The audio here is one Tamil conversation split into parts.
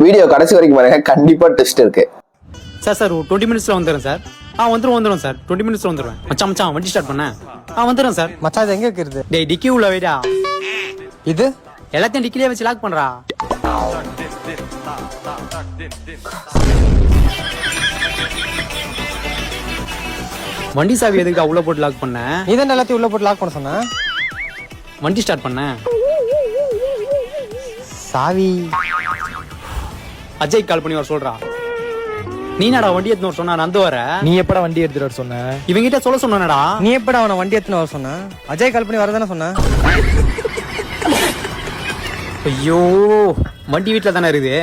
வீடியோ கடைசி வரைக்கும் பாருங்க, கண்டிப்பா டெஸ்ட் இருக்கு. சார் ஒரு 20 மினிட்ஸ்ல வந்துடும் சார். வந்துடும் சார். 20 மினிட்ஸ்ல வந்துடுவேன். மச்சான் வண்டி ஸ்டார்ட் பண்ண. வந்துடும் சார். மச்சான் இது எங்க இருக்குது? டேய் டிக்கி உள்ள வைடா. இது எல்லாத்தையும் டிக்கிலே வச்சு லாக் பண்றா. வண்டி சாவி எதுக்கு உள்ள போட்டு லாக் பண்ண? நீதான் எல்லாத்தையும் உள்ள போட்டு லாக் பண்ண சொன்ன. வண்டி ஸ்டார்ட் பண்ண. சாவி அஜய் கால் பண்ணி வர சொல்றா. நீ என்னடா வண்டி எடுத்துன்னு வர சொன்னா? நந்து வர. நீ எப்படா வண்டி எடுத்துட்டு வர சொன்ன? இவங்கிட்ட சொல்ல சொன்னடா. நீ எப்படா அவனை வண்டி எடுத்துன்னு வர சொன்ன? அஜய் கால் பண்ணி வரதானே சொன்ன. ஐயோ வண்டி வீட்டுல தானே இருக்குது.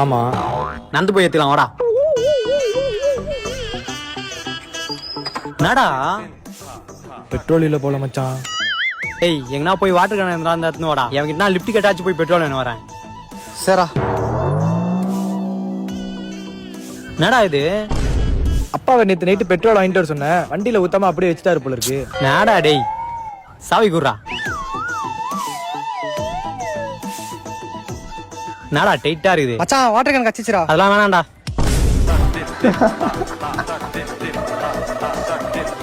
ஆமா, நந்து போய் ஏத்திலாம் வாடா. நடா பெட்ரோல் இல்ல போல மச்சான். ஏய் எங்கனா போய் வாட்டர் கேன் இருந்தா எடுத்துன்னு வாடா. எவங்கிட்ட நான் லிப்ட் கட்டாச்சு போய் பெட்ரோல் வேணும் வரேன். சரிடா. என்னடா இது? அப்பாவை நேத்து நைட்டு பெட்ரோல் வாங்கிட்டு வர சொன்னேன், வண்டியில ஊத்தாம அப்படியே வச்சுட்டாரு போல இருக்கு. நாடா டேய் சாவி குர்ரா. நாடா டைட்டா இருக்குது. மச்சான் வாட்டர் கேன் கச்சிச்சுடா. அதெல்லாம் வேணாம்டா.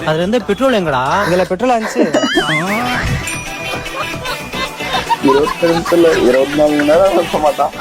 அதுல இருந்து பெட்ரோல் எங்கடா? இதுல பெட்ரோல் ஆச்சு. 20 நிமிஷத்துல 24 மணி நேரம் மாட்டான்.